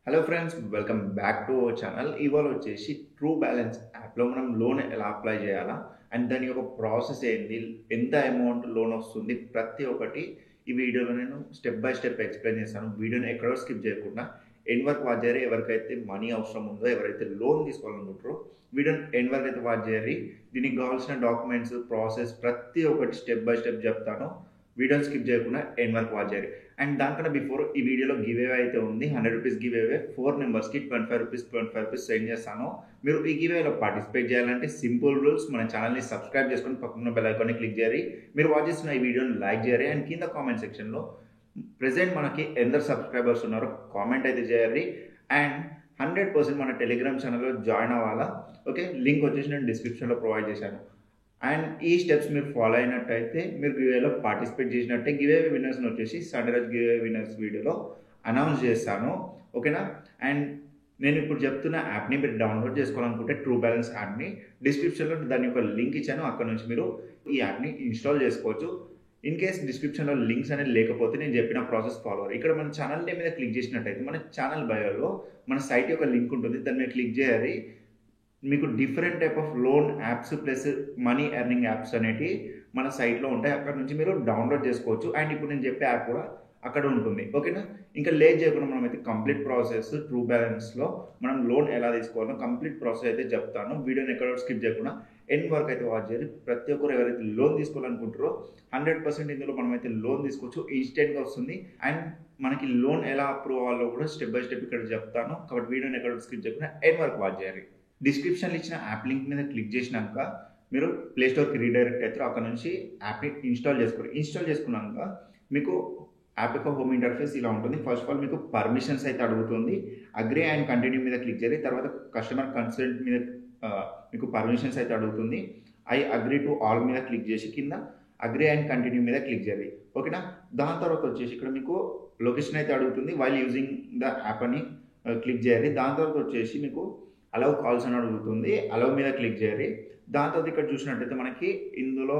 Hello friends, welcome back to our channel. ఇవాళ వచ్చేసి true balance యాప్లో మనం లోన్ ఎలా అప్లై చేయాలా అండ్ దాని యొక్క ప్రాసెస్ ఏంటి, ఎంత అమౌంట్ లోన్ వస్తుంది, ప్రతి ఒక్కటి ఈ వీడియోలో నేను స్టెప్ బై స్టెప్ ఎక్స్ప్లెయిన్ చేస్తాను. వీడియోని ఎక్కడో స్కిప్ చేయకుండా ఎండ్ వరకు వాచ్ చేయాలి. ఎవరికైతే మనీ అవసరం ఉందో, ఎవరైతే లోన్ తీసుకోవాలనుకుంటారో వీడియోని ఎండ్ వరకు అయితే వాచ్ చేయాలి. దీనికి కావాల్సిన డాక్యుమెంట్స్, ప్రాసెస్ ప్రతి ఒక్కటి స్టెప్ బై స్టెప్ చెప్తాను. వీడియోని స్కిప్ చేయకుండా ఎండ్ వరకు వాచ్ చేయాలి. అండ్ దానికన్నా బిఫోర్ ఈ వీడియోలో గివ్ అవే అయితే ఉంది. 100 రూపీస్ గివ్ అవే 4 మెంబర్స్కి 25 రూపీస్ సెండ్ చేస్తాను. మీరు ఈ గివ్ అవేలో పార్టిసిపేట్ చేయాలంటే సింపుల్ రూల్స్. మన ఛానల్ని సబ్స్క్రైబ్ చేసుకొని పక్కన బెల్ ఐకాన్ని క్లిక్ చేయాలి. మీరు వాచ్ చేస్తున్న ఈ వీడియోని లైక్ చేయాలి. అండ్ కింద కామెంట్ సెక్షన్లో ప్రెసెంట్ మనకి ఎందరు సబ్స్క్రైబర్స్ ఉన్నారో కామెంట్ అయితే చేయాలి. అండ్ 100% మన టెలిగ్రామ్ ఛానల్లో జాయిన్ అవ్వాలా. ఓకే, లింక్ వచ్చేసి నేను డిస్క్రిప్షన్లో ప్రొవైడ్ చేశాను. అండ్ ఈ స్టెప్స్ మీరు ఫాలో అయినట్టయితే మీరు గివేలో పార్టిసిపేట్ చేసినట్టే. గివే విన్నర్స్ని వచ్చేసి సండే రోజు గివే విన్నర్స్ వీడియోలో అనౌన్స్ చేస్తాను. ఓకేనా? అండ్ నేను ఇప్పుడు చెప్తున్న యాప్ని మీరు డౌన్లోడ్ చేసుకోవాలనుకుంటే ట్రూ బ్యాలెన్స్ యాప్ని డిస్క్రిప్షన్లో దాని యొక్క లింక్ ఇచ్చాను. అక్కడ నుంచి మీరు ఈ యాప్ని ఇన్స్టాల్ చేసుకోవచ్చు. ఇన్ కేస్ డిస్క్రిప్షన్లో లింక్స్ అనేది లేకపోతే నేను చెప్పిన ప్రాసెస్ ఫాలో అవ్వాలి. ఇక్కడ మన ఛానల్ నేమ్ మీద క్లిక్ చేసినట్టయితే మన ఛానల్ బయోలో మన సైట్ యొక్క లింక్ ఉంటుంది. దాని మీద క్లిక్ చేయాలి. మీకు different type of loan apps plus money earning apps అనేవి మన సైట్లో ఉంటాయి. అక్కడ నుంచి మీరు డౌన్లోడ్ చేసుకోవచ్చు. అండ్ ఇప్పుడు నేను చెప్పే యాప్ కూడా అక్కడ ఉంటుంది. ఓకేనా? ఇంకా లేట్ చేయకుండా మనం అయితే కంప్లీట్ ప్రాసెస్ ట్రూ బ్యాలెన్స్లో మనం లోన్ ఎలా తీసుకోవాలో కంప్లీట్ ప్రాసెస్ అయితే చెప్తాను. వీడియోని ఎక్కడ స్కిప్ చేయకుండా ఎండ్ వరకు అయితే వాచ్ చేయాలి. ప్రతి ఒక్కరు ఎవరైతే లోన్ తీసుకోవాలనుకుంటారో 100% ఇందులో మనం అయితే లోన్ తీసుకోవచ్చు. ఇన్స్టెంట్గా వస్తుంది. అండ్ మనకి లోన్ ఎలా అప్రూవ్ అవ్వాలో కూడా స్టెప్ బై స్టెప్ ఇక్కడ చెప్తాను. కాబట్టి వీడియోని ఎక్కడ స్కిప్ చేయకుండా ఎండ్ వరకు వాచ్ చేయాలి. డిస్క్రిప్షన్లో ఇచ్చిన యాప్ లింక్ మీద క్లిక్ చేసినాక మీరు ప్లేస్టోర్కి రీడైరెక్ట్ అవుతారు. అక్కడ నుంచి యాప్ని ఇన్స్టాల్ చేసుకోండి. ఇన్స్టాల్ చేసుకున్నాక మీకు యాప్ యొక్క హోమ్ ఇంటర్ఫేస్ ఇలా ఉంటుంది. ఫస్ట్ ఆఫ్ ఆల్ మీకు పర్మిషన్స్ అయితే అడుగుతుంది. అగ్రీ అండ్ కంటిన్యూ మీద క్లిక్ చేయాలి. తర్వాత కస్టమర్ కన్సెంట్ మీద మీకు పర్మిషన్స్ అయితే అడుగుతుంది. ఐ అగ్రీ టు ఆల్ మీద క్లిక్ చేసి కింద అగ్రీ అండ్ కంటిన్యూ మీద క్లిక్ చేయాలి. ఓకేనా? దాని తర్వాత వచ్చేసి ఇక్కడ మీకు లొకేషన్ అయితే అడుగుతుంది. వైల్ యూజింగ్ ద యాప్ అని క్లిక్ చేయాలి. దాని తర్వాత వచ్చేసి మీకు అలౌ కాల్స్ అని అడుగుతుంది. అలౌ మీద క్లిక్ చేయాలి. దాని తర్వాత ఇక్కడ చూసినట్టయితే మనకి ఇందులో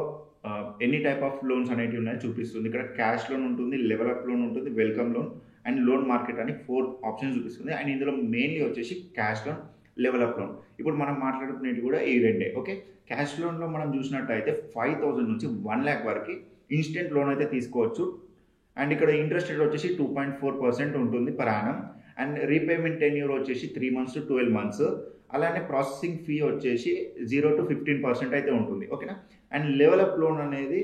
ఎన్ని టైప్ ఆఫ్ లోన్స్ అనేవి ఉన్నాయో చూపిస్తుంది. ఇక్కడ క్యాష్ లోన్ ఉంటుంది, లెవెలప్ లోన్ ఉంటుంది, welcome loan and loan market అని 4 ఆప్షన్స్ చూపిస్తుంది. అండ్ ఇందులో మెయిన్లీ వచ్చేసి క్యాష్ లోన్, లెవెలప్ లోన్. ఇప్పుడు మనం మాట్లాడుకునేవి కూడా ఈ రెండే. ఓకే, క్యాష్ లోన్లో మనం చూసినట్టయితే 5,000 నుంచి 1 lakh వరకు ఇన్స్టెంట్ లోన్ అయితే తీసుకోవచ్చు. అండ్ ఇక్కడ ఇంట్రెస్ట్ రేట్ వచ్చేసి 2.4% ఉంటుంది per annum. And repayment tenure వచ్చేసి 3 months to 12 months. అలానే ప్రాసెసింగ్ ఫీ వచ్చేసి 0 to 15% అయితే ఉంటుంది. ఓకేనా? అండ్ లెవెలప్ లోన్ అనేది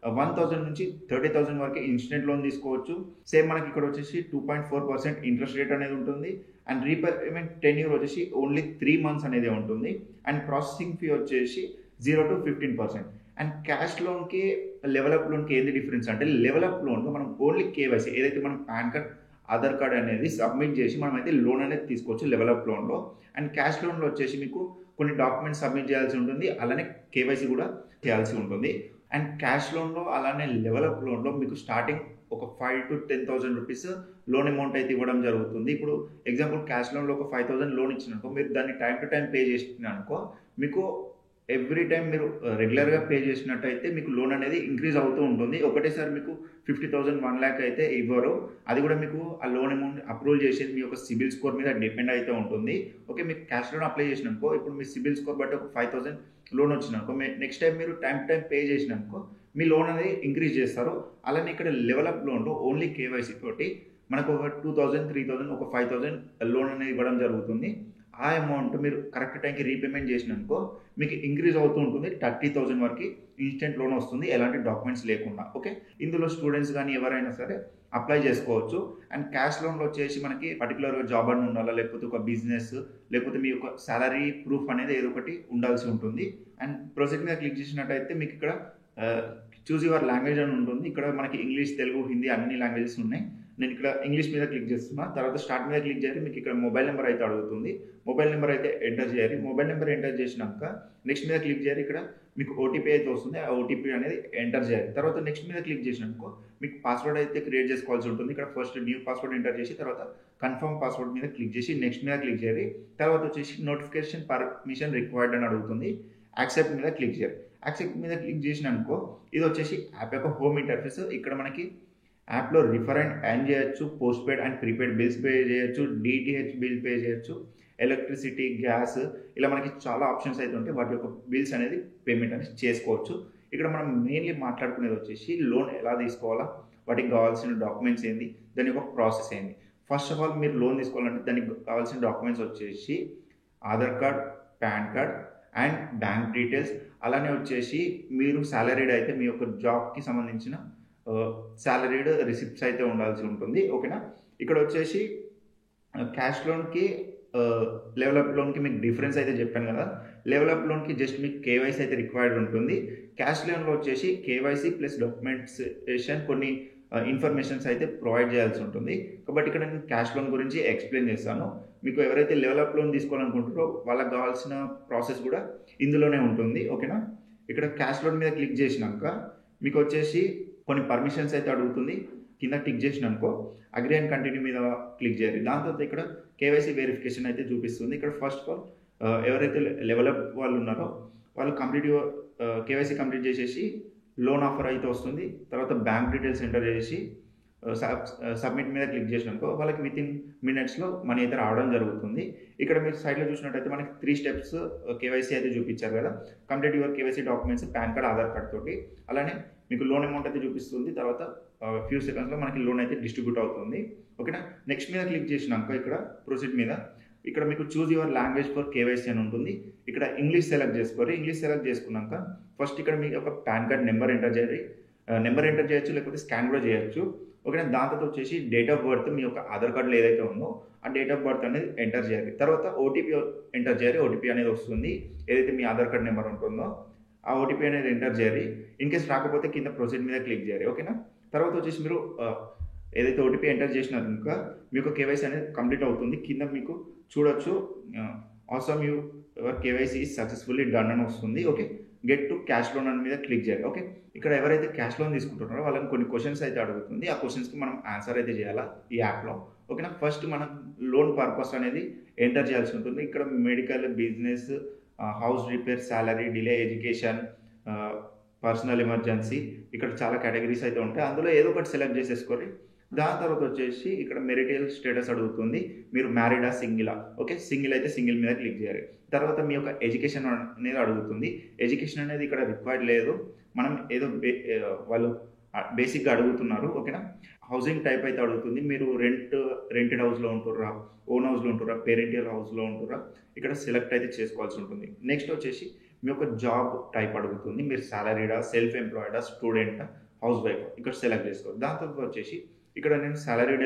1,000 నుంచి 30,000 వరకు ఇన్స్టెంట్ లోన్ తీసుకోవచ్చు. సేమ్ మనకి ఇక్కడ వచ్చేసి 2.4% ఇంట్రెస్ట్ రేట్ అనేది ఉంటుంది. అండ్ రీపేమెంట్ టెన్యూర్ వచ్చేసి ఓన్లీ 3 months అనేది ఉంటుంది. అండ్ ప్రాసెసింగ్ ఫీ వచ్చేసి 0 to 15%. అండ్ క్యాష్ లోన్కి లెవెలప్ లోన్కి ఏంది డిఫరెన్స్ అంటే, లెవెలప్ లోన్లో మనం ఓన్లీ కేవైసీ ఏదైతే మనం పాన్ కార్డ్, ఆధార్ కార్డ్ అనేది సబ్మిట్ చేసి మనం అయితే లోన్ అనేది తీసుకోవచ్చు లెవెలప్ లోన్లో. అండ్ క్యాష్ లోన్లో వచ్చేసి మీకు కొన్ని డాక్యుమెంట్స్ సబ్మిట్ చేయాల్సి ఉంటుంది. అలానే కేవైసీ కూడా చేయాల్సి ఉంటుంది. అండ్ క్యాష్ లోన్లో అలానే లెవెలప్ లోన్లో మీకు స్టార్టింగ్ ఒక 5,000 to 10,000 రూపీస్ లోన్ అమౌంట్ అయితే ఇవ్వడం జరుగుతుంది. ఇప్పుడు ఎగ్జాంపుల్ క్యాష్ లోన్లో ఒక 5,000 లోన్ ఇచ్చిననుకో, మీరు దాన్ని టైం టు టైం పే చేసినారనుకో, మీకు ఎవ్రీ టైం మీరు రెగ్యులర్గా పే చేసినట్టయితే మీకు లోన్ అనేది ఇంక్రీజ్ అవుతూ ఉంటుంది. ఒకటేసారి మీకు 50,000, 1 lakh అయితే ఇవ్వరు. అది కూడా మీకు ఆ లోన్ అమౌంట్ అప్రూవల్ చేసేది మీ యొక్క సిబిల్ స్కోర్ మీద డిపెండ్ అయితే ఉంటుంది. ఓకే, మీకు క్యాష్ లోన్ అప్లై చేసినాకో, ఇప్పుడు మీ సిబిల్ స్కోర్ బట్టి ఒక 5,000 లోన్ వచ్చినాకో, నెక్స్ట్ టైం మీరు టైం టు టైం పే చేసినాకో మీ లోన్ అనేది ఇంక్రీజ్ చేస్తారు. అలానే ఇక్కడ లెవెలప్ లోన్లో ఓన్లీ కేవైసీ తోటి మనకు ఒక 2,000, 3,000, ఒక 5,000 లోన్ అనేది ఇవ్వడం జరుగుతుంది. ఆ అమౌంట్ మీరు కరెక్ట్ టైంకి రీపేమెంట్ చేసినాకో మీకు ఇంక్రీజ్ అవుతూ ఉంటుంది. 30,000 వరకు ఇన్స్టెంట్ లోన్ వస్తుంది, ఎలాంటి డాక్యుమెంట్స్ లేకుండా. ఓకే, ఇందులో స్టూడెంట్స్ కానీ ఎవరైనా సరే అప్లై చేసుకోవచ్చు. అండ్ క్యాష్ లోన్లో వచ్చేసి మనకి పర్టికులర్గా జాబ్ అని ఉండాలా, లేకపోతే ఒక బిజినెస్, లేకపోతే మీ యొక్క సాలరీ ప్రూఫ్ అనేది ఏదో ఒకటి ఉండాల్సి ఉంటుంది. అండ్ ప్రొసీడ్ మీద క్లిక్ చేసినట్టయితే మీకు ఇక్కడ చూజ్ యువర్ లాంగ్వేజ్ అని ఉంటుంది. ఇక్కడ మనకి ఇంగ్లీష్, తెలుగు, హిందీ అన్ని లాంగ్వేజెస్ ఉన్నాయి. నేను ఇక్కడ ఇంగ్లీష్ మీద క్లిక్ చేస్తున్నా. తర్వాత స్టార్ట్ మీద క్లిక్ చేయాలి. మీకు ఇక్కడ మొబైల్ నెంబర్ అయితే అడుగుతుంది. మొబైల్ నెంబర్ అయితే ఎంటర్ చేయాలి. మొబైల్ నెంబర్ ఎంటర్ చేసినాక నెక్స్ట్ మీద క్లిక్ చేయాలి. ఇక్కడ మీకు ఓటీపీ అయితే వస్తుంది. ఆ ఓటీపీ అనేది ఎంటర్ చేయాలి. తర్వాత నెక్స్ట్ మీద క్లిక్ చేసినాకో మీకు పాస్వర్డ్ అయితే క్రియేట్ చేసుకోవాల్సి ఉంటుంది. ఇక్కడ ఫస్ట్ న్యూ పాస్వర్డ్ ఎంటర్ చేసి తర్వాత కన్ఫర్మ్ పాస్వర్డ్ మీద క్లిక్ చేసి నెక్స్ట్ మీద క్లిక్ చేయాలి. తర్వాత వచ్చేసి నోటిఫికేషన్ పర్మిషన్ రిక్వైర్డ్ అని అడుగుతుంది. యాక్సెప్ట్ మీద క్లిక్ చేయాలి. యాక్సెప్ట్ మీద క్లిక్ చేసినాకో ఇది వచ్చేసి యాప్ యొక్క హోమ్ ఇంటర్ఫేస్. ఇక్కడ మనకి యాప్లో రిఫర్ అండ్ ఎర్న్ చేయొచ్చు, post paid and prepaid bills pay చేయొచ్చు, డిటిహెచ్ బిల్ పే చేయొచ్చు, ఎలక్ట్రిసిటీ, గ్యాస్, ఇలా మనకి చాలా ఆప్షన్స్ అయితే ఉంటాయి. వాటి యొక్క బిల్స్ అనేది పేమెంట్ అనేది చేసుకోవచ్చు. ఇక్కడ మనం మెయిన్లీ మాట్లాడుకునేది వచ్చేసి లోన్ ఎలా తీసుకోవాలా, వాటికి కావాల్సిన డాక్యుమెంట్స్ ఏంది, దాని యొక్క ప్రాసెస్ ఏంది. ఫస్ట్ ఆఫ్ ఆల్ మీరు లోన్ తీసుకోవాలంటే దానికి కావాల్సిన డాక్యుమెంట్స్ వచ్చేసి Aadhaar card, pan card and bank details. అలానే వచ్చేసి మీరు సాలరీడ్ అయితే మీ యొక్క జాబ్కి సంబంధించిన సాలరీడ్ రిసిప్ట్స్ అయితే ఉండాల్సి ఉంటుంది. ఓకేనా. ఇక్కడ వచ్చేసి క్యాష్ లోన్కి లెవెల్ అప్ లోన్కి మీకు డిఫరెన్స్ అయితే చెప్పాను కదా. లెవెల్ అప్ లోన్కి జస్ట్ మీకు కేవైసీ అయితే రిక్వైర్డ్ ఉంటుంది. క్యాష్ లోన్లో వచ్చేసి కేవైసీ ప్లస్ డాక్యుమెంటేషన్ కొన్ని ఇన్ఫర్మేషన్స్ అయితే ప్రొవైడ్ చేయాల్సి ఉంటుంది. కాబట్టి ఇక్కడ నేను క్యాష్ లోన్ గురించి ఎక్స్ప్లెయిన్ చేస్తాను. మీకు ఎవరైతే లెవెల్ అప్ లోన్ తీసుకోవాలనుకుంటారో వాళ్ళకి కావాల్సిన ప్రాసెస్ కూడా ఇందులోనే ఉంటుంది. ఓకేనా. ఇక్కడ క్యాష్ లోన్ మీద క్లిక్ చేసినాక మీకు వచ్చేసి కొన్ని పర్మిషన్స్ అయితే అడుగుతుంది. కింద టిక్ చేసినాకో అగ్రీ అండ్ కంటిన్యూ మీద క్లిక్ చేయాలి. దాని తర్వాత ఇక్కడ కేవైసీ వెరిఫికేషన్ అయితే చూపిస్తుంది. ఇక్కడ ఫస్ట్ ఆఫ్ ఆల్ ఎవరైతే లెవెల్ అప్ వాళ్ళు ఉన్నారో వాళ్ళు కేవైసీ కంప్లీట్ చేసేసి లోన్ ఆఫర్ అయితే వస్తుంది. తర్వాత బ్యాంక్ డీటెయిల్స్ ఎంటర్ చేసి సబ్మిట్ మీద క్లిక్ చేసినాకో వాళ్ళకి విత్ ఇన్ మినిట్స్లో మనీ అయితే రావడం జరుగుతుంది. ఇక్కడ మీరు సైడ్లో చూసినట్టయితే మనకి 3 స్టెప్స్ కేవైసీ అయితే చూపించారు కదా. Complete your KYC documents, pan card, Aadhaar card తోటి. అలానే మీకు లోన్ అమౌంట్ అయితే చూపిస్తుంది. తర్వాత ఫ్యూ సెకండ్స్లో మనకి లోన్ అయితే డిస్ట్రిబ్యూట్ అవుతుంది. ఓకేనా. నెక్స్ట్ మీద క్లిక్ చేసినాక ఇక్కడ ప్రొసీడ్ మీద ఇక్కడ మీకు choose your language for KYC అని ఉంటుంది. ఇక్కడ ఇంగ్లీష్ సెలెక్ట్ చేసుకోవాలి. ఇంగ్లీష్ సెలెక్ట్ చేసుకున్నాక ఫస్ట్ ఇక్కడ మీకు ఒక పాన్ కార్డ్ నెంబర్ ఎంటర్ చేయాలి. నెంబర్ ఎంటర్ చేయొచ్చు, లేకపోతే స్కాన్ కూడా చేయొచ్చు. ఓకేనా. దాంతో వచ్చేసి డేట్ ఆఫ్ బర్త్ మీ యొక్క ఆధార్ కార్డులో ఏదైతే ఉందో ఆ డేట్ ఆఫ్ బర్త్ అనేది ఎంటర్ చేయాలి. తర్వాత ఓటీపీ ఎంటర్ చేయాలి. ఓటీపీ అనేది వస్తుంది. ఏదైతే మీ ఆధార్ కార్డ్ నెంబర్ ఉంటుందో ఆ ఓటీపీ అనేది ఎంటర్ చేయాలి. ఇన్ కేస్ రాకపోతే కింద ప్రొసీడ్ మీద క్లిక్ చేయాలి. ఓకేనా. తర్వాత వచ్చేసి మీరు ఏదైతే ఓటీపీ ఎంటర్ చేసినారు కనుక మీకు కేవైసీ అనేది కంప్లీట్ అవుతుంది. కింద మీకు చూడొచ్చు also your KYC is successfully done అని వస్తుంది. Okay. Get to cash loan అని మీద క్లిక్ చేయాలి. ఓకే. ఇక్కడ ఎవరైతే క్యాష్ లోన్ తీసుకుంటున్నారో వాళ్ళని కొన్ని క్వశ్చన్స్ అయితే అడుగుతుంది. ఆ క్వశ్చన్స్కి మనం ఆన్సర్ అయితే చేయాలా ఈ యాప్లో. ఓకేనా. ఫస్ట్ మనం లోన్ పర్పస్ అనేది ఎంటర్ చేయాల్సి ఉంటుంది. ఇక్కడ medical, business, house repair, salary, delay, education, personal emergency, ఇక్కడ చాలా కేటగిరీస్ అయితే ఉంటాయి. అందులో ఏదో ఒకటి సెలెక్ట్ చేసేసుకోండి. దాని తర్వాత వచ్చేసి ఇక్కడ మెరిటల్ స్టేటస్ అడుగుతుంది. మీరు మ్యారీడా, సింగిలా. ఓకే. సింగిల్ అయితే సింగిల్ మీద క్లిక్ చేయాలి. తర్వాత మీ యొక్క ఎడ్యుకేషన్ అనేది అడుగుతుంది. ఎడ్యుకేషన్ అనేది ఇక్కడ రిక్వైర్డ్ లేదు. మనం ఏదో వాళ్ళు బేసిక్గా అడుగుతున్నారు. ఓకేనా. హౌసింగ్ టైప్ అయితే అడుగుతుంది. మీరు రెంటెడ్ హౌస్లో ఉంటుర్రా, ఓన్ హౌస్లో ఉంటుర్రా, పేరెంటియల్ హౌస్లో ఉంటుర్రా, ఇక్కడ సెలెక్ట్ అయితే చేసుకోవాల్సి ఉంటుంది. నెక్స్ట్ వచ్చేసి మీ యొక్క జాబ్ టైప్ అడుగుతుంది. మీరు సాలరీడా, సెల్ఫ్ ఎంప్లాయిడా, స్టూడెంటా, హౌస్ వైఫ్, ఇక్కడ సెలెక్ట్ చేసుకోవాలి. దాని తర్వాత వచ్చేసి ఇక్కడ నేను సాలరీడ్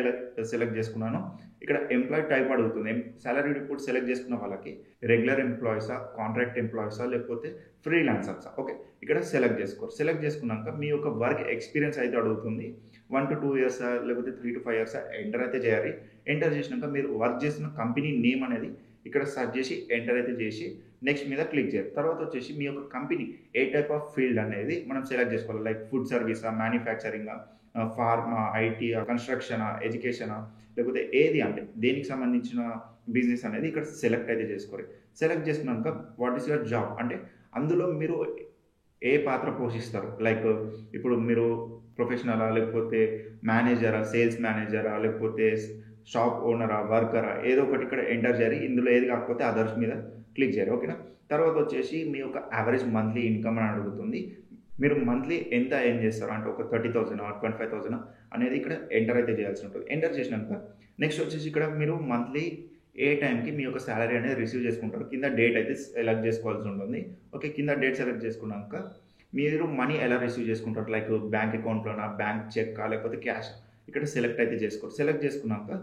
సెలెక్ట్ చేసుకున్నాను. ఇక్కడ ఎంప్లాయ్ టైప్ అడుగుతుంది. సాలరీడ్ ఇప్పుడు సెలెక్ట్ చేసుకున్న వాళ్ళకి రెగ్యులర్ ఎంప్లాయీసా, కాంట్రాక్ట్ ఎంప్లాయీసా, లేకపోతే ఫ్రీలాన్సర్సా. ఓకే. ఇక్కడ సెలెక్ట్ చేసుకోరు. సెలెక్ట్ చేసుకున్నాక మీ యొక్క వర్క్ ఎక్స్పీరియన్స్ అయితే అడుగుతుంది. 1 to 2 years లేకపోతే 3 to 5 years ఎంటర్ అయితే చేయాలి. ఎంటర్ చేసినాక మీరు వర్క్ చేసిన కంపెనీ నేమ్ అనేది ఇక్కడ సెర్చ్ చేసి ఎంటర్ అయితే చేసి నెక్స్ట్ మీద క్లిక్ చేయాలి. తర్వాత వచ్చేసి మీ యొక్క company A type of field అనేది మనం సెలెక్ట్ చేసుకోవాలి. లైక్ ఫుడ్ సర్వీసా, మ్యానుఫ్యాక్చరింగా, ఫార్మా, ఐటీ, కన్స్ట్రక్షనా, ఎడ్యుకేషనా, లేకపోతే ఏది అంటే దేనికి సంబంధించిన బిజినెస్ అనేది ఇక్కడ సెలెక్ట్ అయితే చేసుకోవాలి. సెలెక్ట్ చేసుకున్నాక వాట్ ఈస్ యువర్ జాబ్ అంటే అందులో మీరు ఏ పాత్ర పోషిస్తారు. లైక్ ఇప్పుడు మీరు ప్రొఫెషనలా, లేకపోతే మేనేజరా, సేల్స్ మేనేజరా, లేకపోతే షాప్ ఓనరా, వర్కరా, ఏదో ఒకటి ఇక్కడ ఎంటర్ చేయాలి. ఇందులో ఏది కాకపోతే అదర్స్ మీద క్లిక్ చేయాలి. ఓకేనా. తర్వాత వచ్చేసి మీ యొక్క యావరేజ్ మంత్లీ ఇన్కమ్ అని అడుగుతుంది. మీరు మంత్లీ ఎంత ఎర్న్ చేస్తారు అంటే ఒక 30,000 25,000 అనేది ఇక్కడ ఎంటర్ అయితే చేయాల్సి ఉంటుంది. ఎంటర్ చేసినాక నెక్స్ట్ వచ్చేసి ఇక్కడ మీరు మంత్లీ ఏ టైంకి మీ యొక్క శాలరీ అనేది రిసీవ్ చేసుకుంటారు. కింద డేట్ అయితే సెలెక్ట్ చేసుకోవాల్సి ఉంటుంది. ఓకే. కింద డేట్ సెలెక్ట్ చేసుకున్నాక మీరు మనీ ఎలా రిసీవ్ చేసుకుంటారు. లైక్ బ్యాంక్ అకౌంట్లోనా, బ్యాంక్ చెక్, లేకపోతే క్యాష్, ఇక్కడ సెలెక్ట్ అయితే చేసుకోరు. సెలెక్ట్ చేసుకున్నాక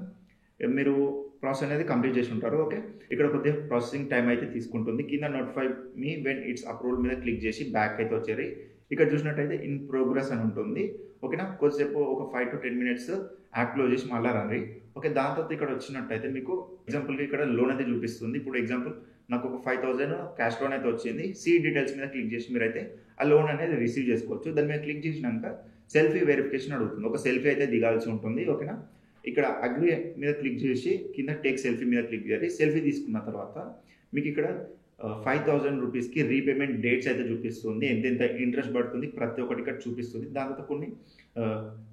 మీరు ప్రాసెస్ అనేది కంప్లీట్ చేసి ఉంటారు. ఓకే. ఇక్కడ కొద్దిగా ప్రాసెసింగ్ టైం అయితే తీసుకుంటుంది. కింద notify me when it's approval మీద క్లిక్ చేసి బ్యాక్ అయితే వచ్చేది. ఇక్కడ చూసినట్టయితే ఇన్ ప్రోగ్రెస్ అని ఉంటుంది. ఓకేనా. కొద్దిసేపు ఒక 5 to 10 minutes యాప్ క్లోజ్ చేసి మళ్ళీ రండి. ఓకే. దాని తర్వాత ఇక్కడ వచ్చినట్టయితే మీకు ఎగ్జాంపుల్గా ఇక్కడ లోన్ అయితే చూపిస్తుంది. ఇప్పుడు ఎగ్జాంపుల్ నాకు ఒక 5,000 క్యాష్ లోన్ అయితే వచ్చింది. సీ డీటెయిల్స్ మీద క్లిక్ చేసి మీరైతే ఆ లోన్ అనేది రిసీవ్ చేసుకోవచ్చు. దాని మీద క్లిక్ చేసినాక సెల్ఫీ వెరిఫికేషన్ అడుగుతుంది. ఒక సెల్ఫీ అయితే దిగాల్సి ఉంటుంది. ఓకేనా. ఇక్కడ అగ్రీ మీద క్లిక్ చేసి కింద టేక్ సెల్ఫీ మీద క్లిక్ చేయాలి. సెల్ఫీ తీసుకున్న తర్వాత మీకు ఇక్కడ 5,000 రూపీస్కి రీపేమెంట్ డేట్స్ అయితే చూపిస్తుంది. ఎంతెంత ఇంట్రెస్ట్ పడుతుంది ప్రతి ఒక్కటి ఇక్కడ చూపిస్తుంది. దాని తర్వాత కొన్ని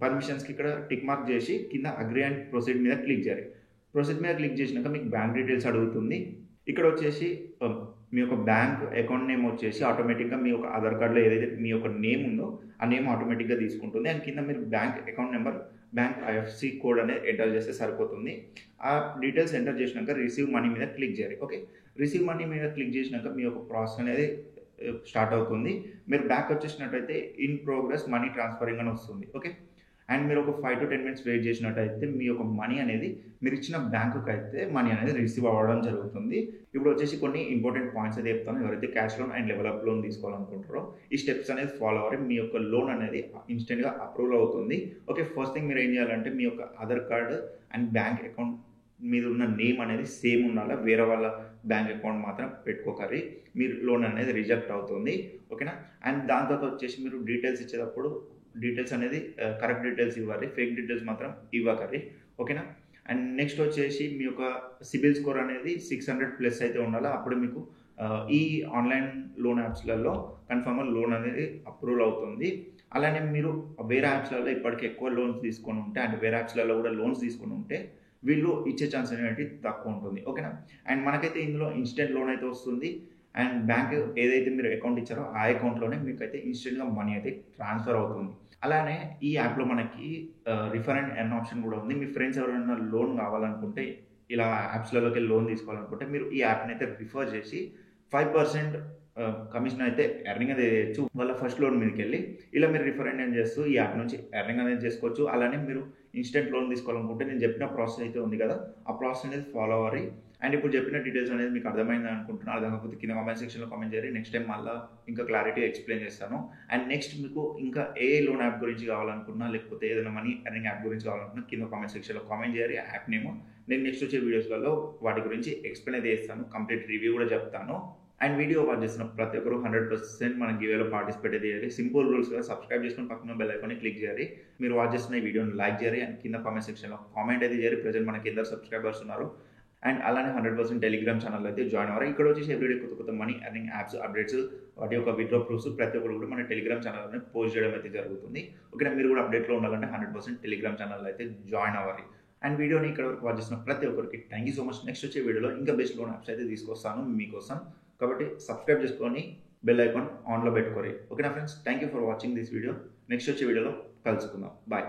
పర్మిషన్స్కి ఇక్కడ టిక్ మార్క్ చేసి కింద అగ్రీ అండ్ ప్రొసీడ్ మీద క్లిక్ చేయాలి. ప్రొసీడ్ మీద క్లిక్ చేసినాక మీకు బ్యాంక్ డీటెయిల్స్ అడుగుతుంది. ఇక్కడ వచ్చేసి మీ యొక్క బ్యాంక్ అకౌంట్ నేమ్ వచ్చేసి ఆటోమేటిక్గా మీ యొక్క ఆధార్ కార్డులో ఏదైతే మీ యొక్క నేమ్ ఉందో ఆ నేమ్ ఆటోమేటిక్గా తీసుకుంటుంది. అండ్ కింద మీరు bank account number, bank IFSC code అనేది ఎంటర్ చేస్తే సరిపోతుంది. ఆ డీటెయిల్స్ ఎంటర్ చేసినాక రిసీవ్ మనీ మీద క్లిక్ చేయాలి. ఓకే, రిసీవ్ మనీ మీద క్లిక్ చేసినాక మీ యొక్క ప్రాసెస్ అనేది స్టార్ట్ అవుతుంది. మీరు బ్యాక్ వచ్చేసినట్టయితే ఇన్ ప్రోగ్రెస్ మనీ ట్రాన్స్ఫరింగ్ అని వస్తుంది. ఓకే, అండ్ మీరు ఒక 5 to 10 minutes వెయిట్ చేసినట్టయితే మీ యొక్క మనీ అనేది మీరు ఇచ్చిన బ్యాంకుకి అయితే మనీ అనేది రిసీవ్ అవ్వడం జరుగుతుంది. ఇప్పుడు వచ్చేసి కొన్ని ఇంపార్టెంట్ పాయింట్స్ అయితే చెప్తాను. ఎవరైతే cash loan and level up loan తీసుకోవాలనుకుంటారో ఈ స్టెప్స్ అనేది ఫాలో అవ్వాలి. మీ యొక్క లోన్ అనేది ఇన్స్టెంట్గా అప్రూవల్ అవుతుంది. ఓకే, ఫస్ట్ థింగ్ మీరు ఏం చేయాలంటే మీ యొక్క Aadhaar card and bank account మీద ఉన్న నేమ్ అనేది సేమ్ ఉండాలి. వేరే వాళ్ళ బ్యాంక్ అకౌంట్ మాత్రం పెట్టుకోకరి, మీరు లోన్ అనేది రిజెక్ట్ అవుతుంది. ఓకేనా, అండ్ దాని తర్వాత వచ్చేసి మీరు డీటెయిల్స్ ఇచ్చేటప్పుడు డీటెయిల్స్ అనేది కరెక్ట్ డీటెయిల్స్ ఇవ్వాలి, ఫేక్ డీటెయిల్స్ మాత్రం ఇవ్వకరి. ఓకేనా, అండ్ నెక్స్ట్ వచ్చేసి మీ యొక్క సిబిల్ స్కోర్ అనేది 600+ అయితే ఉండాలి. అప్పుడు మీకు ఈ ఆన్లైన్ లోన్ యాప్స్లలో కన్ఫర్మ్గా లోన్ అనేది అప్రూవల్ అవుతుంది. అలానే మీరు వేరే యాప్స్లలో ఇప్పటికీ ఎక్కువ లోన్స్ తీసుకొని ఉంటే అండ్ వేరే యాప్స్లలో కూడా లోన్స్ తీసుకొని ఉంటే వీళ్ళు ఇచ్చే ఛాన్స్ అనేది తక్కువ ఉంటుంది. ఓకేనా, అండ్ మనకైతే ఇందులో ఇన్స్టెంట్ లోన్ అయితే వస్తుంది. అండ్ బ్యాంక్ ఏదైతే మీరు అకౌంట్ ఇచ్చారో ఆ అకౌంట్లోనే మీకు అయితే ఇన్స్టెంట్గా మనీ అయితే ట్రాన్స్ఫర్ అవుతుంది. అలానే ఈ యాప్లో మనకి రిఫర్ అండ్ ఎర్న్ ఆప్షన్ కూడా ఉంది. మీ ఫ్రెండ్స్ ఎవరైనా లోన్ కావాలనుకుంటే, ఇలా యాప్స్లలోకి లోన్ తీసుకోవాలనుకుంటే మీరు ఈ యాప్ని అయితే రిఫర్ చేసి 5% కమిషన్ అయితే ఎర్నింగ్ అనేది చేయొచ్చు వాళ్ళ ఫస్ట్ లోన్ మీదకి వెళ్ళి. ఇలా మీరు రిఫర్ అండ్ ఎర్న్ చేస్తూ ఈ యాప్ నుంచి ఎర్నింగ్ అనేది చేసుకోవచ్చు. అలానే మీరు ఇన్స్టెంట్ లోన్ తీసుకోవాలనుకుంటే నేను చెప్పిన ప్రాసెస్ అయితే ఉంది కదా, ఆ ప్రాసెస్ అనేది ఫాలో అవ్వాలి. అండ్ ఇప్పుడు చెప్పిన డీటెయిల్స్ అనేది మీకు అర్థమైందని అనుకుంటున్నాను. అర్థం కాకపోతే కింద కామెంట్ సెక్షన్లో కామెంట్ చేయండి. నెక్స్ట్ టైం మళ్ళీ ఇంకా క్లారిటీ ఎక్స్ప్లెయిన్ చేస్తాను. అండ్ నెక్స్ట్ మీకు ఇంకా ఏ లోన్ యాప్ గురించి కావాలనుకున్నా, లేకపోతే ఏదైనా మనీ ఎర్నింగ్ యాప్ గురించి కావాలనుకున్నా కింద కామెంట్ సెక్షన్లో కామెంట్ చేయాలి. యాప్ నేమ్ నేను నెక్స్ట్ వచ్చే వీడియోస్లలో వాటి గురించి ఎక్స్ప్లెయిన్ అయితే చేస్తాను, కంప్లీట్ రివ్యూ కూడా చెప్తాను. అండ్ వీడియో వాచ్ చేస్తున్న ప్రతి ఒక్కరు 100% మన గివేలో పార్టిసిపేట్ అయితే చేయాలి. సింపుల్ రూల్స్ కదా, సబ్స్క్రైబ్ చేసుకుని పక్కన బెల్ ఐకాన్ని క్లిక్ చేయాలి. మీరు వాచ్ చేస్తున్న ఈ వీడియోని లైక్ చేయాలి అండ్ కింద కామెంట్ సెక్షన్లో కామెంట్ అయితే చేయాలి. ప్రజెంట్ మనకి ఇద్దరు సబ్స్క్రైబర్స్ ఉన్నారు. అండ్ అలానే 100% టెలిగ్రామ్ ఛానల్ అయితే జాయిన్ అవ్వాలి. ఇక్కడ వచ్చేసి ఎవ్రీడే కొత్త మనీ ఎర్నింగ్ యాప్స్ అప్డేట్స్, వాటి యొక్క విత్డ్రా ప్రూఫ్స్ ప్రతి ఒక్కరు కూడా మన టెలిగ్రామ్ ఛానల్లోనే పోస్ట్ చేయడం అయితే జరుగుతుంది. ఓకే, మీరు కూడా అప్డేట్లో ఉండాలంటే 100% టెలిగ్రామ్ ఛానల్ అయితే జాయిన్ అవ్వాలి. అండ్ వీడియోని ఇక్కడ వరకు వాచ్ చేసిన ప్రతి ఒక్కరికి thank you so much. Next వచ్చే వీడియోలో ఇంకా బెస్ట్ లోన్ యాప్స్ అయితే తీసుకొస్తాను మీకోసం. కాబట్టి సబ్స్క్రైబ్ చేసుకొని బెల్ ఐకాన్ ఆన్లో పెట్టుకోరి. ఓకేనా friends, thank you for watching this video. Next వచ్చే వీడియోలో కలుసుకుందాం. బాయ్.